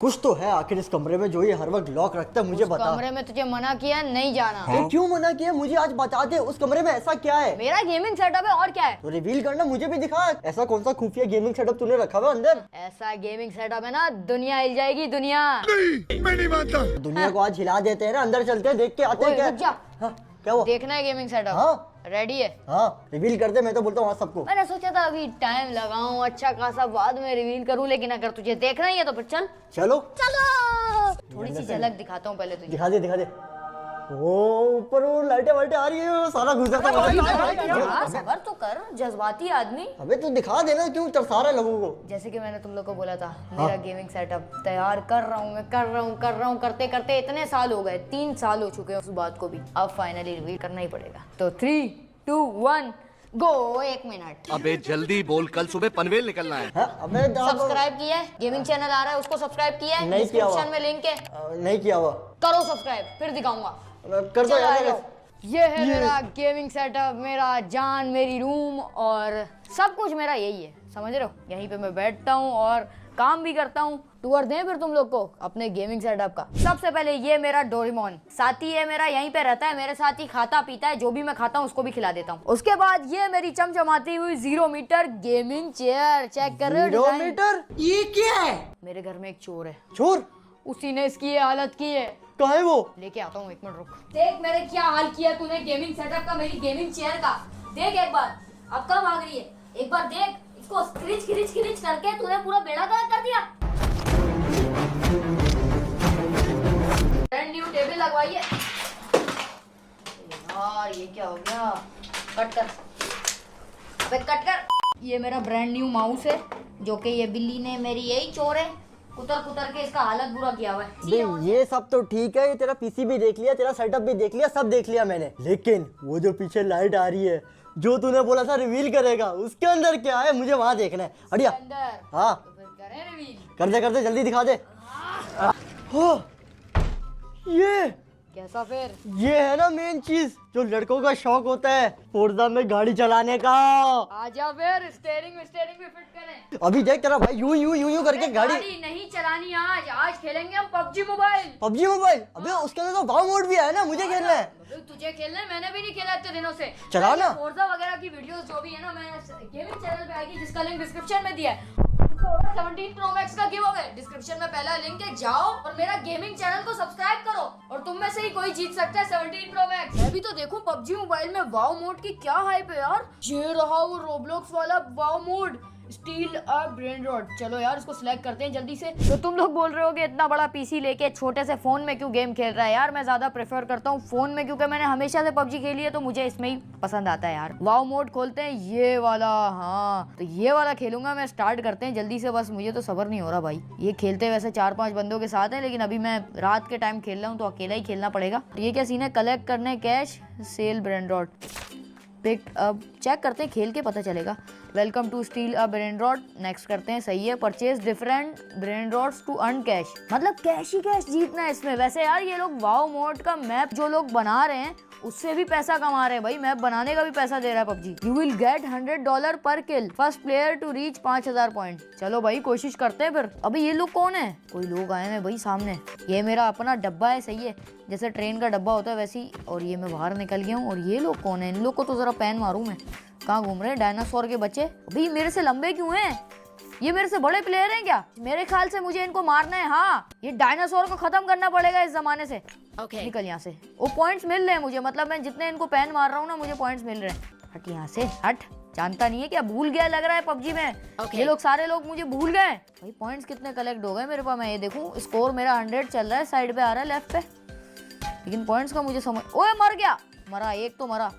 कुछ तो है आखिर इस कमरे में जो ये हर वक्त लॉक रखता है। मुझे बता। कमरे में तुझे मना किया नहीं जाना। तो क्यों मना किया? मुझे आज बता दे उस कमरे में ऐसा क्या है। मेरा गेमिंग सेटअप है और क्या है। तो रिवील करना, मुझे भी दिखा। ऐसा कौन सा खुफिया गेमिंग सेटअप तूने रखा हुआ अंदर? ऐसा गेमिंग सेटअप है ना दुनिया हिल जाएगी। दुनिया नहीं, मैं नहीं मानता। दुनिया को आज हिला देते हैं ना। अंदर चलते हैं, देख के आते हैं। ओए, क्या रुक जा। हाँ, क्या हुआ? देखना है गेमिंग सेटअप। हाँ रेडी है? हाँ रिवील कर दे। मैं तो बोलता हूँ सबको। मैंने सोचा था अभी टाइम लगाऊं अच्छा खासा, बाद में रिवील करूं, लेकिन अगर तुझे देखना ही है तो फिर चल। चलो चलो थोड़ी सी झलक दिखाता हूँ पहले तुझे। दिखा दे दिखा दे। ओ ऊपर वो लाइटें वाइटें आ रही है, वो सारा घुसा था। हाँ, सबर तो कर, जज्बाती आदमी। अबे तू दिखा देना, क्यों तरसा रहा है लोगों को। जैसे कि मैंने तुम लोग को बोला था, मेरा गेमिंग सेटअप तैयार कर रहा हूँ, मैं कर रहा हूँ करते करते इतने साल हो गए, 3 साल हो चुके हैं उस बात को भी। अब फाइनली रिवील करना ही पड़ेगा। तो 3, 2, 1 गो। 1 मिनट। अबे जल्दी बोल, कल सुबह पनवेल निकलना है। हाँ, अबे सब्सक्राइब किया है? गेमिंग चैनल आ रहा है उसको सब्सक्राइब किया है? नहीं किया हुआ। डिस्क्रिप्शन में लिंक है, नहीं किया हुआ। करो सब्सक्राइब, फिर दिखाऊंगा। कर दो चल आ यार। जाओ। ये है मेरा गेमिंग सेटअप, मेरा जान, मेरी रूम और सब कुछ मेरा यही है, समझ रहे हो। यहीं पे मैं बैठता हूँ और काम भी करता हूँ। टूर दें फिर तुम लोग को अपने गेमिंग सेटअप का। सबसे पहले ये मेरा डोरेमोन साथी है, मेरा यहीं पे रहता है, मेरे साथ ही खाता पीता है, जो भी मैं खाता हूँ उसको भी खिला देता हूँ। उसके बाद ये मेरी चमचमाती हुई 0 मीटर गेमिंग चेयर, चेक कर रहे हो 0 डिजाइन? मीटर? ये क्या है? मेरे घर में एक चोर है, चोर? उसी ने इसकी ये हालत की है। कहाँ है वो? लेके आता हूँ, 1 मिनट रुक। देख मेरे क्या हाल किया तूने गेमिंग सेटअप का, मेरी गेमिंग चेयर का। देख एक बार, अब कब भाग रही है, एक बार देख। इसको खिंच खिंच खिंच करके तूने पूरा बेड़ा गर्क कर दिया। ब्रांड न्यू टेबल लगवाई है यार। ये क्या हो गया? कट कर, अबे कट कर। ये मेरा ब्रांड न्यू माउस है, जो कि ये बिल्ली ने, मेरी यही चोर है, कुतर कुतर के इसका हालत बुरा किया हुआ है। बे, ये सब तो ठीक है, ये तेरा पीसी भी देख लिया, तेरा सेटअप भी देख लिया, सब देख लिया मैंने। लेकिन वो जो पीछे लाइट आ रही है, जो तूने बोला था रिवील करेगा, उसके अंदर क्या है मुझे वहां देखना है। हटिया। अंदर हाँ तो फिर करें रिवील। कर दे जल्दी दिखा दे। हो ये कैसा फिर? ये है ना मेन चीज जो लड़कों का शौक होता है, फोर्जा में गाड़ी चलाने का। आजा फिर, स्टीयरिंग भी फिट करें। अभी देख तेरा भाई यूं करके गाड़ी। नहीं चलानी आज खेलेंगे हम पबजी मोबाइल। PUBG mobile? अबे उसके अंदर तो वाव मोड भी है ना, मुझे खेलना है। तुझे खेलना है? मैंने भी नहीं खेला इतने दिनों से। चला ना। फोर्जा वगैरह की वीडियोस जो भी है ना, मैं गेमिंग चैनल पे आएगी, जिसका लिंक डिस्क्रिप्शन में दिया है। 17 Pro Max का गिव अवे डिस्क्रिप्शन में पहला लिंक है, जाओ और मेरा गेमिंग चैनल को सब्सक्राइब करो और तुम में से ही कोई जीत सकता है 17 Pro Max। मैं भी तो देखूं पबजी मोबाइल में वाव मोड की क्या हाइप है यार। ये रहा वो रोब्लॉक्स वाला wow mode, steal a brain rod. चलो यार इसको सिलेक्ट करते हैं जल्दी से। तो तुम लोग बोल रहे हो कि इतना बड़ा पीसी लेके छोटे से फोन में क्यों गेम खेल रहा है यार। मैं ज्यादा प्रेफर करता हूँ फोन में, क्योंकि मैंने हमेशा से पबजी खेली है, तो मुझे इसमें ही पसंद आता है यार। वाव मोड खोलते हैं ये वाला। हाँ तो ये वाला खेलूंगा मैं। स्टार्ट करते हैं जल्दी से, बस मुझे तो सब्र नहीं हो रहा भाई। ये खेलते वैसे 4-5 बंदों के साथ है, लेकिन अभी मैं रात के टाइम खेल रहा हूँ तो अकेला ही खेलना पड़ेगा। ये क्या सीन है? कलेक्ट करने cash, sell brain rot, pick अब चेक करते हैं, खेल के पता चलेगा। Welcome to steal a brain rot, next करते हैं। सही है। Purchase different brain rots to earn cash, मतलब कैश ही कैश जीतना है इसमें। वैसे यार ये लोग वाव मोड का मैप जो लोग बना रहे हैं उससे भी पैसा कमा रहे हैं भाई। मैप बनाने का भी पैसा दे रहा है PUBG. You will get $100 per kill, first player to reach 5000 point. चलो भाई कोशिश करते हैं फिर। अभी ये लोग कौन है? कोई लोग आए हैं भाई सामने। ये मेरा अपना डब्बा है, सही है, जैसे ट्रेन का डब्बा होता है वैसे ही। और ये मैं बाहर निकल गया हूँ। और ये लोग कौन है? इन लोग को तो जरा पैन मारूं मैं। कहाँ घूम रहे हैं डायनासोर के बच्चे? अभी मेरे से लंबे क्यों हैं? ये मेरे से बड़े प्लेयर हैं क्या? मेरे ख्याल से मुझे इनको मारना है। हाँ ये डायनासोर को खत्म करना पड़ेगा इस जमाने से। निकल यहाँ से। वो पॉइंट्स मिल रहे हैं मुझे, मतलब मैं जितने इनको पैन मार रहा हूँ ना, मुझे पॉइंट्स मिल रहे हैं। हट यहाँ से हट। जानता नहीं है क्या? भूल गया लग रहा है पबजी में। ये लोग सारे लोग मुझे भूल गए भाई। पॉइंट्स कितने कलेक्ट हो गए मेरे पास? मैं ये देखूं, स्कोर मेरा 100 चल रहा है, साइड पे आ रहा है लेफ्ट पे, लेकिन पॉइंट्स का मुझे समझ। ओए मर गया। मरा एक तो मरा,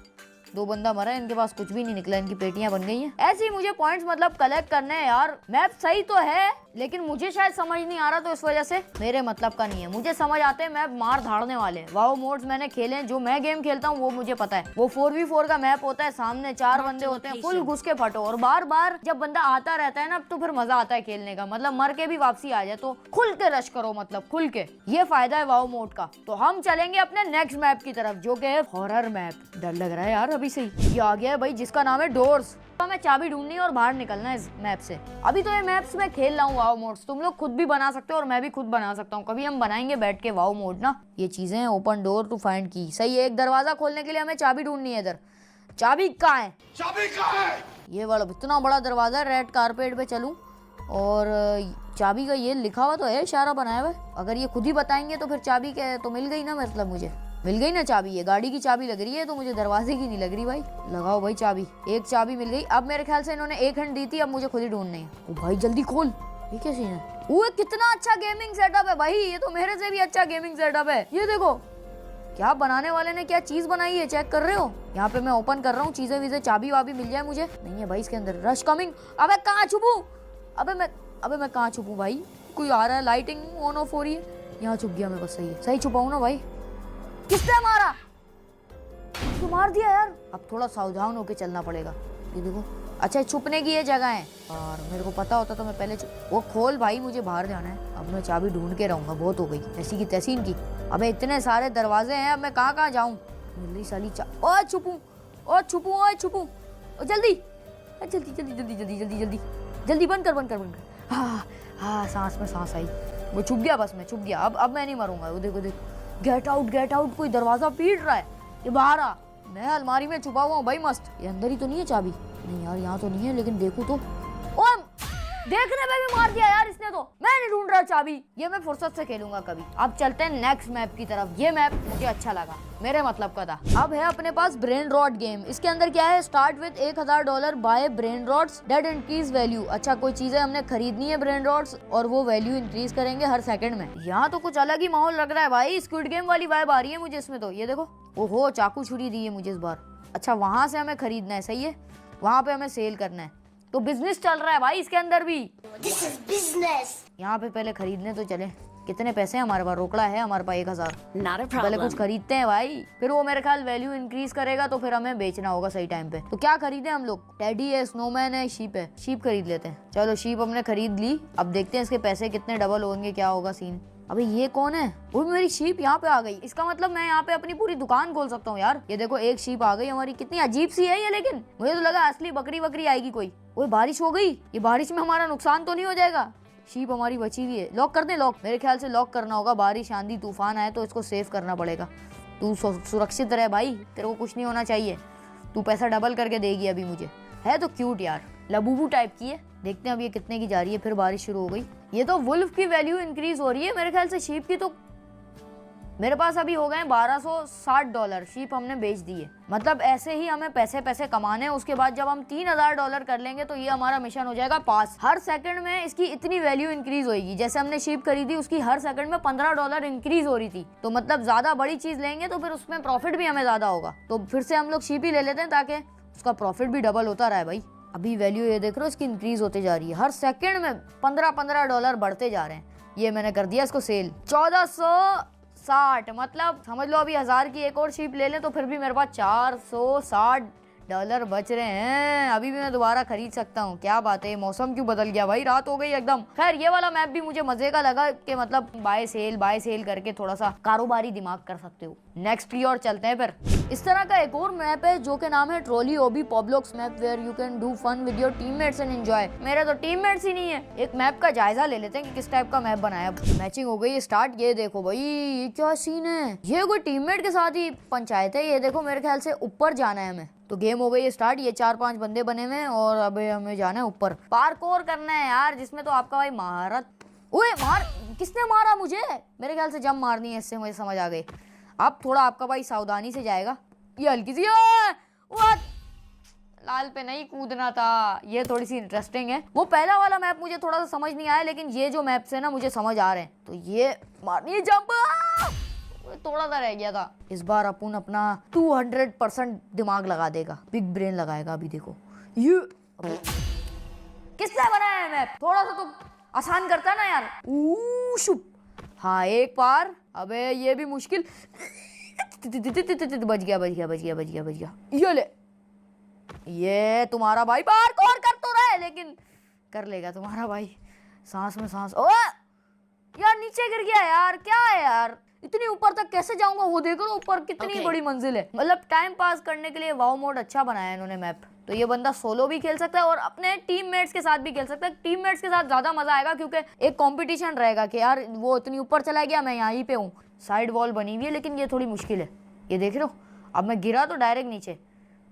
2 बंदा मरा, इनके पास कुछ भी नहीं निकला, इनकी पेटियां बन गई हैं। ऐसे ही मुझे पॉइंट्स मतलब कलेक्ट करने हैं यार। मैप सही तो है लेकिन मुझे शायद समझ नहीं आ रहा, तो इस वजह से मेरे मतलब का नहीं है। मुझे समझ आते हैं मैप मार धाड़ने वाले। वाव मोड्स मैंने खेले हैं, जो मैं गेम खेलता हूँ वो मुझे पता है। वो 4v4 का मैप होता है, सामने 4 बंदे होते हैं, फुल घुस के फटो। और बार बार जब बंदा आता रहता है ना, तो फिर मजा आता है खेलने का। मतलब मर के भी वापसी आ जाए तो खुल के रश करो, मतलब खुल के। ये फायदा है वाव मोड का। तो हम चलेंगे अपने नेक्स्ट मैप की तरफ, जो कि है हॉरर मैप। डर लग रहा है यार अभी से ही। ये आ गया है भाई जिसका नाम है डोर्स। हमें चाबी ढूंढनी है और बाहर निकलना है इस मैप से। अभी तो ये मैप्स में खेल रहा हूँ वाओ मोड्स, तुम लोग खुद भी बना सकते हो और मैं भी खुद बना सकता हूँ। कभी हम बनाएंगे बैठ के वाओ मोड ना। ये चीजें हैं, ओपन डोर टू फाइंड की। सही है, एक दरवाजा खोलने के लिए हमें चाबी ढूंढनी है। इधर चाबी कहाँ है? चाबी कहाँ है? ये वाला इतना बड़ा दरवाजा है, रेड कारपेट पे चलूं और चाबी का ये लिखा हुआ तो है, इशारा बनाया हुआ। अगर ये खुद ही बताएंगे तो फिर चाबी क्या है, तो मिल गई ना, मतलब मुझे मिल गई ना चाबी। ये गाड़ी की चाबी लग रही है तो मुझे दरवाजे की नहीं लग रही भाई। लगाओ भाई चाबी, एक चाबी मिल गई। अब मेरे ख्याल से इन्होंने एक हैंड दी थी, अब मुझे खुद ही ढूंढनी है। ओ भाई जल्दी खोल, ये क्या सीन है? वो कितना अच्छा गेमिंग सेटअप है भाई, ये तो मेरे से भी अच्छा गेमिंग सेटअप है। ये देखो क्या बनाने वाले ने क्या चीज बनाई है, चेक कर रहे हो? यहाँ पे मैं ओपन कर रहा हूँ, चीजें वीजें चाबी वाबी मिल जाए मुझे। नहीं है भाई इसके अंदर। Rush coming. अबे कहाँ छुपूं? अबे मैं कहाँ छुपूं भाई? कोई आ रहा है, लाइटिंग ऑन ऑफ हो रही है। यहाँ छुप गया मैं बस। सही है, सही छुपाऊँ ना भाई? किसने मारा? तो मार दिया यार। अब थोड़ा सावधान होके चलना पड़ेगा। ये देखो, अच्छा छुपने की ये जगह है और मेरे को पता होता तो मैं पहले वो खोल भाई, मुझे बाहर जाना है। अब मैं चाबी ढूंढ के रहूंगा, बहुत हो गई ऐसी की तैसी इनकी। अबे इतने सारे दरवाजे हैं, अब मैं कहाँ जाऊँ? मिल साली ओए छुपूं, ओए छुपूं, ओए छुपूं, जल्दी जल्दी जल्दी जल्दी जल्दी जल्दी जल्दी जल्दी बंद कर। हाँ सांस में सांस आई। वो छुप गया, बस मैं छुप गया। अब मैं नहीं मरूंगा। वो देखो गेट आउट। कोई दरवाजा पीट रहा है, ये बाहर आ। मैं अलमारी में छुपा हुआ हूँ भाई मस्त। ये अंदर ही तो नहीं है चाबी? नहीं यार यहाँ तो नहीं है, लेकिन देखूं तो। ओए देखने पे भी मार दिया यार इसने तो। मैं नहीं ढूंढ रहा चाबी, ये मैं फुर्सत से खेलूंगा कभी। अब चलते हैं नेक्स्ट मैप की तरफ। ये मैप मुझे अच्छा लगा, मेरे मतलब का था। अब है अपने पास ब्रेन रॉट गेम। इसके अंदर क्या है? Start with $1000 buy brain rots that increase value. अच्छा कोई चीजें हमने खरीदनी है ब्रेन रॉट्स और वो वैल्यू इंक्रीज करेंगे हर सेकंड में। यहाँ तो कुछ अलग ही माहौल लग रहा है भाई, स्क्विड गेम वाली वाइब आ रही है मुझे इसमें तो। ये देखो, ओहो चाकू छुरी दी है मुझे इस बार। अच्छा वहां से हमें खरीदना है, सही है, वहां पे हमें सेल करना है। तो बिजनेस चल रहा है भाई इसके अंदर भी। This is business. यहाँ पे पहले खरीदने तो चले। कितने पैसे हैं हमारे पास? रोकड़ा है हमारे पास 1000। Not a पहले कुछ problem. खरीदते हैं भाई, फिर वो मेरे ख्याल वैल्यू इंक्रीज करेगा तो फिर हमें बेचना होगा सही टाइम पे। तो क्या खरीदे हम लोग? टेडी है, स्नोमैन है, शीप है। शीप खरीद लेते हैं। चलो शीप हमने खरीद ली। अब देखते हैं इसके पैसे कितने डबल होंगे, क्या होगा सीन। अबे ये कौन है? वो मेरी शीप यहाँ पे आ गई। इसका मतलब मैं यहाँ पे अपनी पूरी दुकान खोल सकता हूँ यार। ये देखो एक शीप आ गई हमारी। कितनी अजीब सी है ये, लेकिन मुझे तो लगा असली बकरी आएगी कोई। वो बारिश हो गई, ये बारिश में हमारा नुकसान तो नहीं हो जाएगा? शीप हमारी बची हुई है। लॉक कर दे, लॉक। मेरे ख्याल से लॉक करना होगा। बारिश आंधी तूफान आए तो इसको सेव करना पड़ेगा। तू सुरक्षित रहे भाई, तेरे को कुछ नहीं होना चाहिए। तू पैसा डबल करके देगी अभी मुझे। है तो क्यूट यार, लबूबू टाइप की है। देखते हैं अब ये कितने की जा रही है। फिर बारिश शुरू हो गई। ये तो वुल्फ की वैल्यू इंक्रीज हो रही है मेरे ख्याल से। शीप की तो मेरे पास अभी हो गए $1260। शीप हमने बेच दी है। मतलब ऐसे ही हमें पैसे कमाने हैं। उसके बाद जब हम $3000 कर लेंगे तो ये हमारा मिशन हो जाएगा पास। हर सेकंड में इसकी इतनी वैल्यू इंक्रीज होगी। जैसे हमने शीप खरीदी, उसकी हर सेकंड में $15 इंक्रीज हो रही थी। तो मतलब ज्यादा बड़ी चीज लेंगे तो फिर उसमें प्रॉफिट भी हमें ज्यादा होगा। तो फिर से हम लोग शीप ही ले लेते हैं ताकि उसका प्रॉफिट भी डबल होता रहा है भाई। अभी वैल्यू ये देख रहे हो इसकी इंक्रीज होते जा रही है। हर सेकंड में $15 बढ़ते जा रहे हैं। ये मैंने कर दिया इसको सेल। 1460, मतलब समझ लो अभी 1000 की एक और शीप ले लें तो फिर भी मेरे पास $460 बच रहे हैं। अभी भी मैं दोबारा खरीद सकता हूँ। क्या बात है, मौसम क्यों बदल गया भाई, रात हो गई एकदम। खैर ये वाला मैप भी मुझे मजे का लगा कि मतलब बाय सेल करके थोड़ा सा कारोबारी दिमाग कर सकते हो। नेक्स्ट की ओर चलते हैं। फिर इस तरह का एक और मैप है जो के नाम है trolley obby Roblox map, where you can do fun with your teammates and enjoy. मेरे तो टीममेट्स ही नहीं है। एक मैप का जायजा ले लेते हैं कि किस टाइप का मैप बनाया। मैचिंग हो गई स्टार्ट। ये देखो भाई, ये क्या सीन है? ये कोई टीममेट के साथ ही पंचायत है। ये देखो मेरे ख्याल से ऊपर जाना है हमें। तो गेम हो गई स्टार्ट। ये 4-5 बंदे बने हुए हैं और अबे हमें जाना है ऊपर। पार्कोर करना है यार, जिसमें तो आपका भाई महारत। ओए मार, किसने मारा मुझे? मेरे ख्याल से जंप मारनी है, इससे मुझे समझ आ गई। अब थोड़ा आपका भाई सावधानी से जाएगा। ये हल्की सी लाल पे नहीं कूदना था। ये थोड़ी सी इंटरेस्टिंग है। वो पहला वाला मैप मुझे थोड़ा सा समझ नहीं आया, लेकिन ये जो मैप्स है ना मुझे समझ आ रहे हैं। तो ये मारनी है जंप। थोड़ा सा रह गया था। इस बार अपन अपना 200% दिमाग लगा देगा, बिग ब्रेन लगाएगा। अभी देखो ये किसने बनाया है मैप? थोड़ा सा तो आसान करता ना यार। शुप। हाँ एक बार। अबे ये भी मुश्किल। बच गया। ये ले, ये तुम्हारा भाई पार्कोर कर तो रहा है, लेकिन कर लेगा तुम्हारा भाई। सांस में सांस। ओ यार नीचे गिर गया यार, क्या है यार? इतनी ऊपर तक कैसे जाऊंगा, वो देख लो ऊपर कितनी बड़ी मंजिल है। मतलब टाइम पास करने के लिए वाओ मोड अच्छा बनाया इन्होंने मैप। तो ये बंदा सोलो भी खेल सकता है और अपने टीममेट्स के साथ भी खेल सकता है। टीममेट्स के साथ ज्यादा मजा आएगा क्योंकि एक कंपटीशन रहेगा कि यार वो इतनी ऊपर चला गया, मैं यहीं पे हूँ। साइड वॉल बनी हुई है लेकिन ये थोड़ी मुश्किल है, ये देख रहे हो, अब मैं गिरा तो डायरेक्ट नीचे।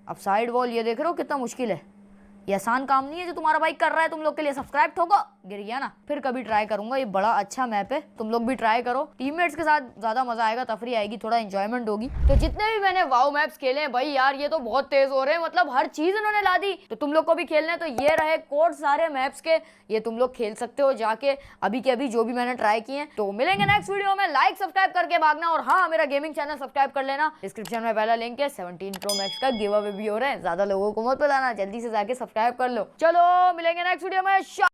अब साइड वॉल ये देख रहे हो कितना मुश्किल है, ये आसान काम नहीं है जो तुम्हारा भाई कर रहा है तुम लोग के लिए। सब्सक्राइब ठोको, गिर गया ना। फिर कभी ट्राई करूंगा, ये बड़ा अच्छा मैप है, तुम लोग भी ट्राई करो। टीममेट्स के साथ ज्यादा मजा आएगा, तफरी आएगी, थोड़ा एंजॉयमेंट होगी। तो जितने भी मैंने वाओ मैप्स खेले हैं भाई यार ये तो बहुत तेज हो रहे हैं, मतलब हर चीज इन्होंने ला दी। तो तुम लोग को भी खेलना है तो ये रहे कोड सारे मैप्स के, ये तुम लोग खेल सकते हो जाके अभी के अभी जो भी मैंने ट्राई किए हैं। तो मिलेंगे नेक्स्ट वीडियो में, लाइक सब्सक्राइब करके भागना। और हाँ, मेरा गेमिंग चैनल सब्सक्राइब कर लेना, डिस्क्रिप्शन में पहला लिंक है। 17 Pro Max का गिव अवे भी हो रहा है, ज्यादा लोगों को मत बताना, जल्दी से जाके सब्सक्राइब कर लो। चलो मिलेंगे नेक्स्ट वीडियो में।